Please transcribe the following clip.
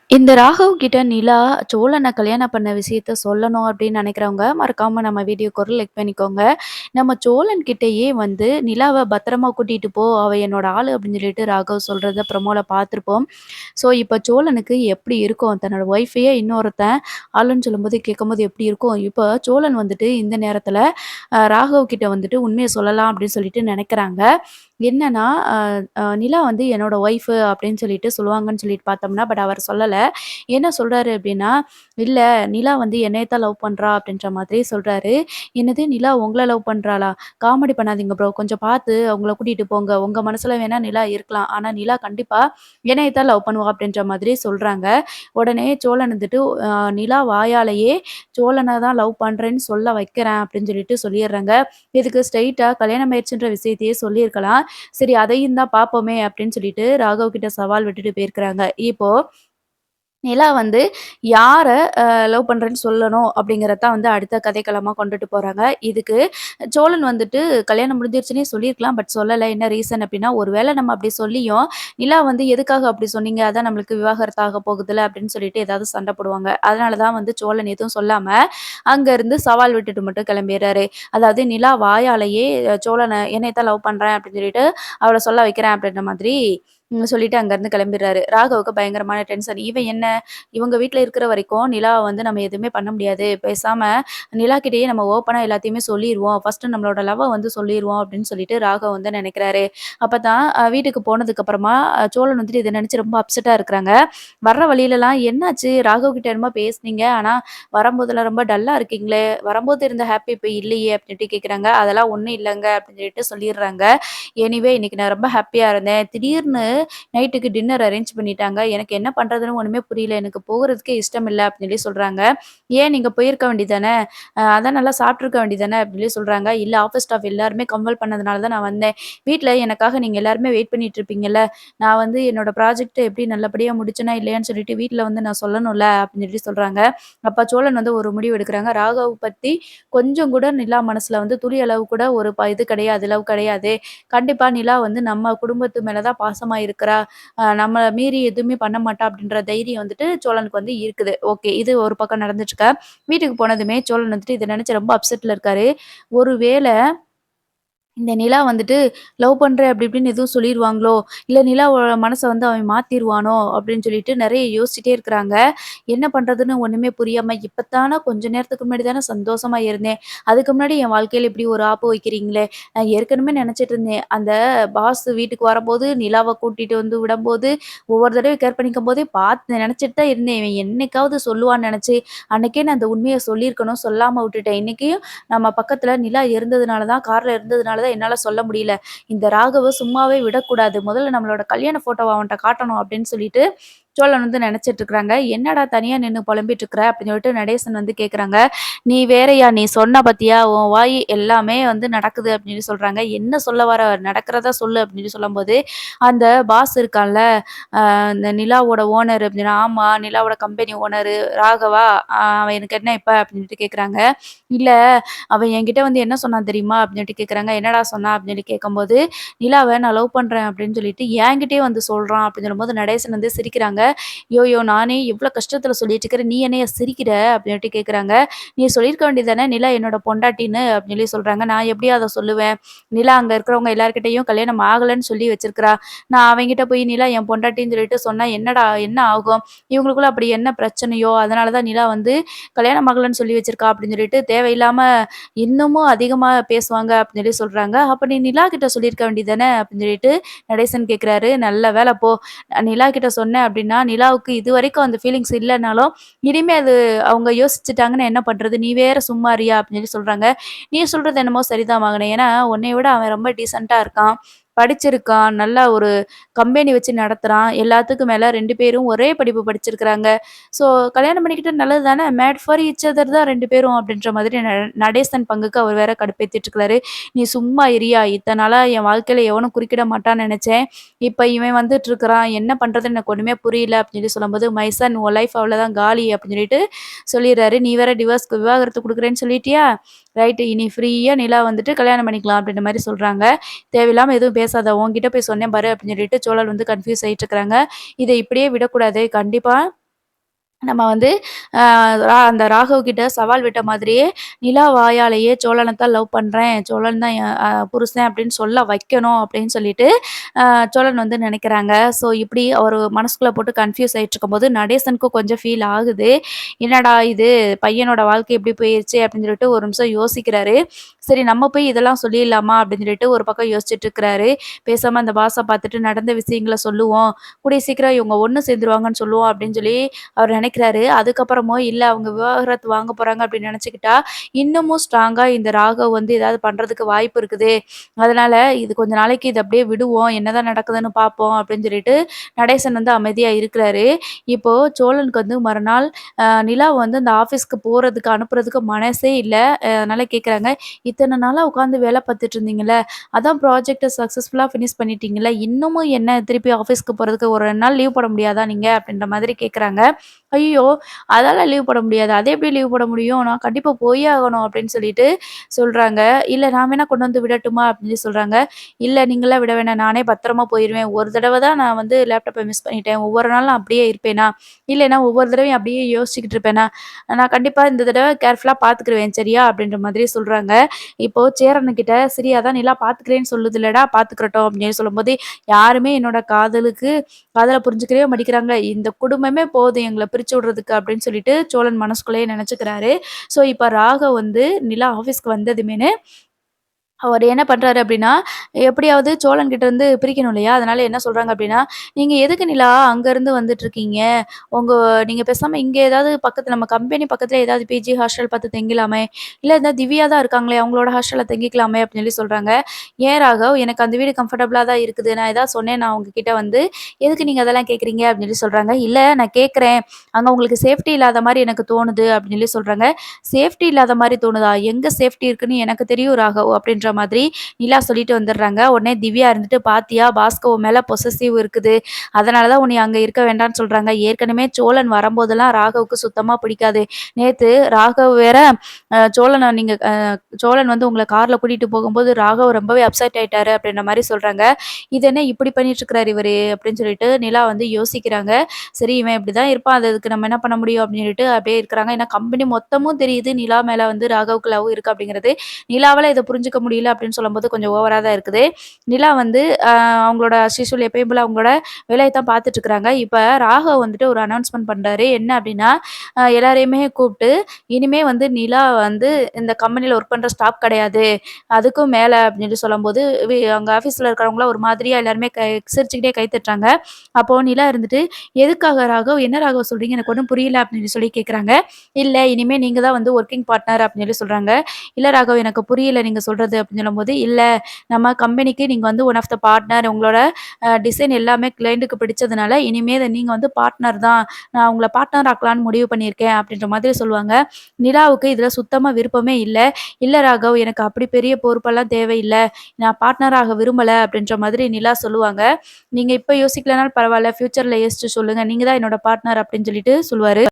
இந்த ராகவ் கிட்ட நிலா சோழன கல்யாணம் பண்ண விஷயத்த சொல்லணும் அப்படின்னு நினைக்கிறவங்க, மறக்காம நம்ம வீடியோக்கு ஒரு லைக் பண்ணிக்கோங்க. நம்ம சோழன் கிட்டயே வந்து நிலாவ பத்திரமா கூட்டிட்டு போ, அவ என்னோட ஆளு அப்படின்னு சொல்லிட்டு ராகவ் சொல்றத ப்ரமோல பார்த்துருப்போம். ஸோ, இப்ப சோழனுக்கு எப்படி இருக்கும்? தன்னோட ஒய்ஃபையே இன்னொருத்தன் ஆளுன்னு சொல்லும்போது கேட்கும்போது எப்படி இருக்கும்? இப்ப சோழன் வந்துட்டு இந்த நேரத்துல ராகவ் கிட்ட வந்துட்டு உண்மைய சொல்லலாம் அப்படின்னு சொல்லிட்டு நினைக்கிறாங்க. என்னன்னா, அ அ நிலா வந்து என்னோட ஒய்ஃபு அப்படின்னு சொல்லிட்டு சொல்லுவாங்கன்னு சொல்லிட்டு பார்த்தோம்னா, பட் அவர் சொல்லல. என்ன சொல்றாரு அப்படின்னா, "இல்ல நிலா வந்து என்னைய தான் லவ் பண்றா" அப்படின்ற மாதிரி சொல்றாரு. "என்னது நிலா உங்கள லவ் பண்றாளா? காமெடி பண்ணாதீங்க ப்ரோ. கொஞ்சம் பார்த்து அவங்கள கூட்டிட்டு போங்க. உங்க மனசுல வேணா நிலா இருக்கலாம். ஆனா நிலா கண்டிப்பா என்னைய தான் லவ் பண்ணுவா" அப்படின்ற மாதிரி சொல்றாங்க. உடனே சோழன் வந்துட்டு நிலா வாயாலேயே சோழன தான் லவ் பண்றேன்னு சொல்ல வைக்கிறேன் அப்படின்னு சொல்லிட்டு சொல்லிர்றாங்க. இதுக்கு ஸ்ட்ரெயிட்டா கல்யாணம் ஆயிருச்சுன்ற விஷயத்தையே சொல்லியிருக்கலாம். சரி அதையும் தான் பார்ப்போமே அப்படின்னு சொல்லிட்டு ராகவ் கிட்ட சவால் விட்டுட்டு போயிருக்கிறாங்க. இப்போ நிலா வந்து யார லவ் பண்றேன்னு சொல்லணும் அப்படிங்கிறது தான் வந்து அடுத்த கதைக்களமா கொண்டுட்டு போறாங்க. இதுக்கு சோழன் வந்துட்டு கல்யாணம் முடிஞ்சிருச்சுன்னே சொல்லியிருக்கலாம். பட் சொல்லல. என்ன ரீசன் அப்படின்னா, ஒரு வேள நம்ம அப்படி சொல்லியும், நிலா வந்து எதுக்காக அப்படி சொன்னீங்க? அதான் நம்மளுக்கு விவாகரத்து ஆக போகுதுல்ல அப்படின்னு சொல்லிட்டு ஏதாவது சண்டை போடுவாங்க. அதனால தான் வந்து சோழன் எதுவும் சொல்லாம, அங்கருந்து சவால் விட்டுட்டு மட்டும் கிளம்பிர்றாரு. அதாவது நிலா வாயாலேயே சோழன என்னைய தான் லவ் பண்றேன் அப்படின்னு சொல்லிட்டு, அவள சொல்ல வைக்கிறேன் அப்படின்ற மாதிரி சொல்லிட்டு அங்கருந்து கிளம்பிர்றாரு. ராகவுக்கு பயங்கரமான டென்ஷன். இவன் என்ன இவங்க வீட்ல இருக்கிற வரைக்கும் நிலாவ வந்து நம்ம எதுவுமே பண்ண முடியாது. பேசாம நிலா கிட்டயே நம்ம ஓப்பனா எல்லாத்தையுமே சொல்லிருவோம். ஃபர்ஸ்ட்டு நம்மளோட லவ்வ வந்து சொல்லிருவோம் அப்படின்னு சொல்லிட்டு ராகவ் வந்து நெனைக்கிறாரு. அப்பதான் வீட்டுக்கு போனதுக்கு அப்புறமா சோழன் வந்துட்டு இத நெனச்சு ரொம்ப அப்செட்டா இருக்கிறாங்க. வர்ற வழியிலலாம் என்னாச்சு? ராகவ் கிட்ட என்னமோ பேசுனீங்க. ஆனா வரும்போதெல்லாம் ரொம்ப டல்லா இருக்கீங்களே! வரும்போது இருந்த ஹேப்பி இப்ப இல்லையே! அப்டின்ட்டு கேட்குறாங்க. அதெல்லாம் ஒண்ணும் இல்லங்க அப்டின்னு சொல்லிட்டு சொல்லிர்றாங்க. எனிவே இன்னைக்கு நான் ரொம்ப ஹேப்பியா இருந்தேன். திடீர்னு நைட்டுக்கு டின்னர் அரேஞ்ச் பண்ணிட்டாங்க. எனக்கு என்ன பண்றதுன்னு ஒண்ணுமே புரியல. எனக்கு போகுறதுக்கே இஷ்டம் இல்ல அப்டின்னு சொல்லி சொல்றாங்க. ஏன் நீங்க போயிருக்க வேண்டியது தானே! அதான் நல்லா சாப்ட்டுருக்க வேண்டியது தானே! அப்டின்னு சொல்லி சொல்றாங்க. இல்ல ஆஃபீஸ் ஸ்டாஃப் எல்லாருமே கம்பல் பண்ணதுனால தான் நான் வந்தேன். வீட்ல எனக்காக நீங்க எல்லாருமே வெயிட் பண்ணிட்டு இருப்பீங்கல்ல. நான் வந்து என்னோட ப்ராஜெக்ட்ட எப்டி நல்லபடியா முடிச்சேனா இல்லையான்னு சொல்லிட்டு வீட்ல வந்து நான் சொல்லணும்ல அப்டின்னு சொல்லி சொல்றாங்க. அப்ப சோழன் வந்து ஒரு முடிவு எடுக்குறாங்க. ராகவ் பத்தி கொஞ்சம் கூட நிலா மனசுல வந்து துளி அளவு கூட ஒரு இது கிடையாது, லவ் கிடையாது. கண்டிப்பா நிலா வந்து நம்ம குடும்பத்து மேல தான் பாசமா இருக்கிறா. நம்மள மீறி எதுவுமே பண்ண மாட்டா அப்டின்ற தைரியம் வந்துட்டு சோழனுக்கு வந்து இருக்குது. ஓகே. இது ஒரு பக்கம் நடந்துட்டுருக்க. வீட்டுக்கு போனதுமே சோழன் வந்துட்டு இத நெனச்சு ரொம்ப அப்செட்ல இருக்காரு. ஒரு வேள இந்த நிலா வந்துட்டு லவ் பண்றேன் அப்படி இப்படின்னு எதுவும் சொல்லிருவாங்களோ! இல்ல நிலாவோட மனச வந்து அவன் மாத்திருவானோ! அப்படின்னு சொல்லிட்டு நெறைய யோசிச்சுட்டே இருக்கிறாங்க. என்ன பண்றதுன்னு ஒண்ணுமே புரியாம, இப்பத்தான கொஞ்ச நேரத்துக்கு முன்னாடி தானே சந்தோஷமா இருந்தேன். அதுக்கு முன்னாடி என் வாழ்க்கையில இப்படி ஒரு ஆப்பு வைக்கிறீங்களே! நான் ஏற்கனவே நெனச்சுட்டு இருந்தேன். அந்த பாஸ் வீட்டுக்கு வரம்போது, நிலாவ கூட்டிட்டு வந்து விடம்போது, ஒவ்வொரு தடவையும் கேர் பண்ணிக்கும்போதே பார்த்து நெனச்சுட்டு தான் இருந்தேன். இவன் என்னைக்காவது சொல்லுவான்னு நெனச்சு, அன்னைக்கே நான் அந்த உண்மைய சொல்லியிருக்கணும். சொல்லாம விட்டுட்டேன். இன்னைக்கு நம்ம பக்கத்துல நிலா இருந்ததுனால தான் கார்ல இருந்ததுனால தான் என்னால சொல்ல முடியல. இந்த ராகவ சும்மாவே விடக்கூடாது. முதல்ல நம்மளோட கல்யாண ஃபோட்டோவ அவன்ட்ட காட்டணும் அப்படின்னு சொல்லிட்டு சோழன் வந்து நெனச்சிட்டு இருக்கிறாங்க. "என்னடா தனியா நின்னு புலம்பிட்டு இருக்கிற?" அப்படின்னு சொல்லிட்டு நடேசன் வந்து கேட்குறாங்க. "நீ வேறயா? நீ சொன்ன பாத்தியா? உன் வாய் எல்லாமே வந்து நடக்குது" அப்படின்னு சொல்றாங்க. "என்ன சொல்ல வர? நடக்கிறத சொல்லு" அப்படின்னு சொல்லும்போது, அந்த பாஸ் இருக்கான்ல, இந்த நிலாவோட ஓனர் அப்படின்னா, "ஆமா, நிலாவோட கம்பெனி ஓனரு ராகவா? அவன் எனக்கு என்ன இப்ப?" அப்படின்ட்டு கேட்குறாங்க. "இல்ல, அவன் என்கிட்ட வந்து என்ன சொன்னான் தெரியுமா?" அப்படின்ட்டு கேட்குறாங்க. "என்னடா சொன்னான்?" அப்படின்னு சொல்லி கேட்கும்போது, "நிலாவ நான் லவ் பண்றேன்" அப்படின்னு சொல்லிட்டு என்கிட்டயே வந்து சொல்றான் அப்படின்னு சொல்லும்போது, நடேசன் வந்து சிரிக்கிறாங்க. "யோயோ! நானே இவ்ளோ கஷ்டத்துல சொல்லிட்டு இருக்கிறேன். நீ என்னைய சிரிக்கிற?" அப்படின்ட்டு கேட்குறாங்க. "நீ சொல்லியிருக்க வேண்டியது தானே, நிலா என்னோட பொண்டாட்டின்னு" அப்படின்னு சொல்லி சொல்றாங்க. "நான் எப்படி அத சொல்லுவேன்? நிலா அங்க இருக்கிறவங்க எல்லார்கிட்டயும் கல்யாணம் ஆகலன்னு சொல்லி வச்சிருக்கிறா. நான் அவன்கிட்ட போய் நிலா என் பொண்டாட்டின்னு சொல்லிட்டு சொன்னா என்னடா என்ன ஆகும்? இவங்களுக்குள்ள அப்படி என்ன பிரச்சனையோ? அதனால தான் நிலா வந்து கல்யாணம் ஆகலன்னு சொல்லி வச்சிருக்கா" அப்படின்னு சொல்லிட்டு தேவையில்லாம இன்னமும் அதிகமா பேசுவாங்க அப்படின்னு சொல்லி சொல்றாங்க. "அப்ப நீ நிலா கிட்ட சொல்லியிருக்க வேண்டியது தானே?" அப்படின்னு சொல்லிட்டு நடேசன் கேட்கிறாரு. "நல்ல வேளை போ. நான் நிலா கிட்ட சொன்னேன் அப்படின்னா, நிலாவுக்கு இதுவரைக்கும் அந்த ஃபீலிங்ஸ் இல்லனாலும், இனிமே அது அவங்க யோசிச்சுட்டாங்கன்னா என்ன பண்றது? நீ வேற சும்மா இருயா" அப்படின்னு சொல்லி சொல்றாங்க. "நீ சொல்றது என்னமோ சரிதான் மகனே. ஏன்னா உன்னைய விட அவன் ரொம்ப டீசென்ட்டா இருக்கான். படிச்சிருக்கான். நல்லா ஒரு கம்பெனி வச்சு நடத்துறான். எல்லாத்துக்கும் மேல 2 பேரும் ஒரே படிப்பு படிச்சிருக்கிறாங்க. ஸோ கல்யாணம் பண்ணிக்கிட்டா நல்லது தானே. மேட் ஃபார் ஈச் அதர் தான் 2 பேரும் அப்படின்ற மாதிரி நடேசன் பங்குக்கு அவர் வேற கடுப்பேத்திட்டு இருக்கிறாரு. "நீ சும்மா இருயா. இத்தன நாளா என் வாழ்க்கையில எவனும் குறுக்கிட மாட்டான்னு நெனச்சேன். இப்ப இவன் வந்துட்டு இருக்கிறான். என்ன பண்றதுன்னு எனக்கு ஒண்ணுமே புரியல" அப்படின்னு சொல்லி சொல்லும்போது, "மை சன் உன் லைஃப் அவ்வளோதான் காலி" அப்படின்னு சொல்லிட்டு சொல்லிர்றாரு. "நீ வேற விவாகரத்து குடுக்குறேன்னு சொல்லிட்டியா? ரைட் இனி ஃப்ரீயா நிலா வந்துட்டு கல்யாணம் பண்ணிக்கலாம்" அப்படின்ற மாரி சொல்றாங்க. "தேவையில்லாம எதுவும் பேசாத. உன்கிட்ட போய் சொன்னேன் பாரு" அப்படின்னு சொல்லிட்டு சோழன் வந்து கன்ஃப்யூஸ் ஆயிட்டு இருக்கிறாங்க. இத இப்படியே விடக்கூடாது. கண்டிப்பா நம்ம வந்து அந்த ராகவ் கிட்ட சவால் விட்ட மாதிரியே, நிலா வாயாலேயே சோழன தான் லவ் பண்றேன். சோழன் தான் என் புருஷன் அப்படின்னு சொல்ல வைக்கணும் அப்படின்னு சொல்லிட்டு, அ சோழன் வந்து நினைக்கிறாங்க. ஸோ இப்படி அவரு மனசுக்குள்ள போட்டு கன்ஃப்யூஸ் ஆயிட்டுருக்கும்போது, நடேசனுக்கும் கொஞ்சம் ஃபீல் ஆகுது. என்னடா இது பையனோட வாழ்க்கை இப்படி போயிருச்சே அப்படின்னு சொல்லிட்டு ஒரு நிமிஷம் யோசிக்கிறாரு. சரி நம்ம போய் இதெல்லாம் சொல்லிடலாமா அப்படின்னு சொல்லிட்டு ஒரு பக்கம் யோசிச்சுட்டு இருக்கிறாரு. பேசாம அந்த பாஸ பார்த்துட்டு நடந்த விஷயங்கள சொல்லுவோம். கூடிய சீக்கிரம் இவங்க ஒண்ணு சேர்ந்துருவாங்கன்னு சொல்லுவோம் அப்படின்னு சொல்லி அவர் நினைக்கிறாரு. அதுக்கப்புறமும் இல்ல அவங்க விவாகரத்து வாங்க போறாங்க அப்படின்னு நினைச்சுக்கிட்டா, இன்னமும் ஸ்ட்ராங்கா இந்த ராகவ் வந்து ஏதாவது பண்றதுக்கு வாய்ப்பு இருக்குது. அதனால இது கொஞ்ச நாளைக்கு இத அப்படியே விடுவோம். என்னதான் நடக்குதுன்னு பார்ப்போம் அப்படின்னு சொல்லிட்டு நடேசன் வந்து அமைதியா இருக்கிறாரு. இப்போ சோழனுக்கு வந்து மறுநாள் நிலா வந்து அந்த ஆஃபீஸ்க்கு போறதுக்கு, அனுப்புறதுக்கு மனசே இல்ல. அதனால கேட்குறாங்க, "இத்தன நாளா உட்காந்து வேலை பார்த்துட்டு இருந்தீங்கல்ல, அதான் ப்ராஜெக்ட்ட சக்சஸ்ஃபுல்லா ஃபினிஷ் பண்ணிட்டீங்கல்ல, இன்னமும் என்ன திருப்பி ஆஃபீஸ்க்கு போறதுக்கு ஒரு 2 நாள் லீவ் போட முடியாதா நீங்க?" அப்படின்ற மாதிரி கேட்குறாங்க. "ஐயய்யோ! அதெல்லாம் லீவ் போட முடியாது. அது எப்படி லீவ் போட முடியும்? நான் கண்டிப்பா போயே ஆகணும்." அப்படின்னு சொல்லிட்டு சொல்றாங்க. "இல்ல நான் வேணா கொண்டு வந்து விடட்டுமா?" அப்படின்னு சொல்லி சொல்றாங்க. "இல்ல நீங்கலாம் விட வேணாம். நானே பத்திரமா போயிருவேன். ஒரு தடவ தான் நான் வந்து லேப்டாப்ப மிஸ் பண்ணிட்டேன். ஒவ்வொரு நாளும் அப்படியே இருப்பேனா? இல்லைன்னா ஒவ்வொரு தடவையும் அப்படியே யோசிச்சுக்கிட்டு இருப்பேனா? நான் கண்டிப்பா இந்த தடவ கேர்ஃபுல்லா பார்த்துக்கிருவேன். சரியா?" அப்படின்ற மாதிரி சொல்றாங்க. இப்போ சேரனுகிட்ட, "சரி அதான் நிலா பார்த்துக்கிறேன்னு சொல்லுதுல்லடா, பார்த்துக்கிறட்டும்." அப்படின்னு சொல்லும்போது, "யாருமே என்னோட காதல புரிஞ்சுக்கவே மாட்டேங்கிறாங்க. இந்த குடும்பமே போதும் எங்கள பிரிச்சு விடுறதுக்கு." அப்படின்னு சொல்லிட்டு சோழன் மனசுக்குள்ளேயே நெனச்சுக்கிறாரு. ஸோ, இப்ப ராகவ் வந்து நிலா ஆஃபீஸ்க்கு வந்ததுமேனு அவரு என்ன பண்றாரு அப்டின்னா, எப்படியாவது சோழன் கிட்ட இருந்து பிரிக்கணும் இல்லையா? அதனால என்ன சொல்றாங்க அப்டின்னா, "நீங்க எதுக்கு நிலா அங்கருந்து வந்துட்டுருக்கீங்க? உங்க நீங்க பேசாம இங்க ஏதாவது பக்கத்துல நம்ம கம்பெனி பக்கத்துல ஏதாவது பிஜி ஹாஸ்டல் பார்த்து தங்கிலாமே! இல்ல இந்த திவ்யா தான் இருக்காங்களே! அவங்களோட ஹாஸ்டல்ல தங்கிக்கலாமே!" அப்டின்னு சொல்லி சொல்றாங்க. "ஏன் ராகவ்? எனக்கு அந்த வீடு கம்ஃபர்டபுளா தான் இருக்குது. நான் ஏதாவது சொன்னேனா உங்ககிட்ட வந்து? எதுக்கு நீங்க அதெல்லாம் கேட்குறீங்க?" அப்டின்னு சொல்லி சொல்றாங்க. "இல்ல நான் கேட்குறேன். அங்க உங்களுக்கு சேஃப்டி இல்லாத மாரி எனக்கு தோணுது." அப்டின்னு சொல்லி சொல்றாங்க. "சேஃப்டி இல்லாத மாரி தோணுதா? எங்க சேஃப்டி இருக்குன்னு எனக்கு தெரியும் ராகவ்." அப்படின்ற மாதிரி நிலா சொல்லிட்டு வந்துடுறாங்க. உடனே திவ்யா இருந்துட்டு, "பாத்தியா பாஸ்கர் உன் மேல பொசசிவ் இருக்குது. அதனால தான் உன்னைய அங்க இருக்க வேண்டான்னு சொல்றாங்க." ஏற்கனவே சோழன் வரும்போதெல்லாம் ராகவுக்கு சுத்தமா பிடிக்காது. நேத்து ராகவ் வேற சோழன் வந்து உங்கள கார்ல கூட்டிட்டு போகும்போது ராகவ் ரொம்பவே அப்செட் ஆயிட்டாரு அப்படின்ற மாரி சொல்றாங்க. "இது என்ன இப்படி பண்ணிட்டு இருக்கிறாரு இவரு?" அப்படின்னு சொல்லிட்டு நிலா வந்து யோசிக்கிறாங்க. சரி இவன் இப்படிதான் இருப்பான். அதுக்கு நம்ம என்ன பண்ண முடியும் அப்படின்னு சொல்லிட்டு அப்படியே இருக்கிறாங்க. ஏன்னா கம்பெனி மொத்தமும் தெரியுது நிலா மேல வந்து ராகவுக்கு லவ் இருக்கு அப்படிங்கிறது. நிலாவால இத புரிஞ்சுக்க முடியல அப்படின்னு சொல்லும்போது கொஞ்சம் ஓவரா தான் இருக்குது. நிலா வந்து அவங்களோட அஸ் யூசுவல் எப்பயும் போல அவங்களோட வேலைய தான் பார்த்துட்டு இருக்கிறாங்க. இப்ப ராகவ் வந்துட்டு ஒரு அனௌன்ஸ்மென்ட் பண்றாரு. என்ன அப்படின்னா, எல்லாரையுமே கூப்பிட்டு, "இனிமே வந்து நிலா வந்து இந்த கம்பெனில ஒர்க் பண்ற ஸ்டாஃப் கிடையாது. அதுக்கும் மேல" அப்படின்னு சொல்லும்போது, அங்க ஆஃபீஸ்ல இருக்கிறவங்கலாம் ஒரு மாதிரியா எல்லாருமே சிரிச்சுக்கிட்டே கை தட்டுறாங்க. அப்போ நிலா இருந்துட்டு, "எதுக்காக ராகவ்? என்ன ராகவ் சொல்றீங்க? எனக்கு ஒண்ணும் புரியல." அப்படின்னு சொல்லி கேட்குறாங்க. "இல்ல இனிமே நீங்க தான் வந்து வொர்க்கிங் பார்ட்னர்" அப்படின்னு சொல்லி சொல்றாங்க. "இல்ல ராகவ் எனக்கு புரியல நீங்க சொல்றது" அப்படின்னு சொல்லும்போது, "இல்ல நம்ம கம்பெனிக்கு நீங்க வந்து ஒன் ஆஃப் த பார்ட்னர். உங்களோட டிசைன் எல்லாமே கிளையன்ட்க்கு பிடிச்சதுனால, இனிமே நீங்க வந்து பார்ட்னர் தான். நான் உங்கள பார்ட்னர் ஆக்கலான்னு முடிவு பண்ணியிருக்கேன்." அப்படின்ற மாதிரி சொல்லுவாங்க. நிலாவுக்கு இதுல சுத்தமா விருப்பமே இல்ல. "இல்ல ராகவ் எனக்கு அப்படி பெரிய பொறுப்பெல்லாம் தேவையில்ல. நான் பார்ட்னர் ஆக விரும்பல." அப்படின்ற மாதிரி நிலா சொல்லுவாங்க. "நீங்க இப்ப யோசிக்கலனாலும் பரவால்ல. ஃபியூச்சர்ல யோசிச்சு சொல்லுங்க. நீங்க தான் என்னோட பார்ட்னர்." அப்படின்னு சொல்லிட்டு சொல்லுவாரு.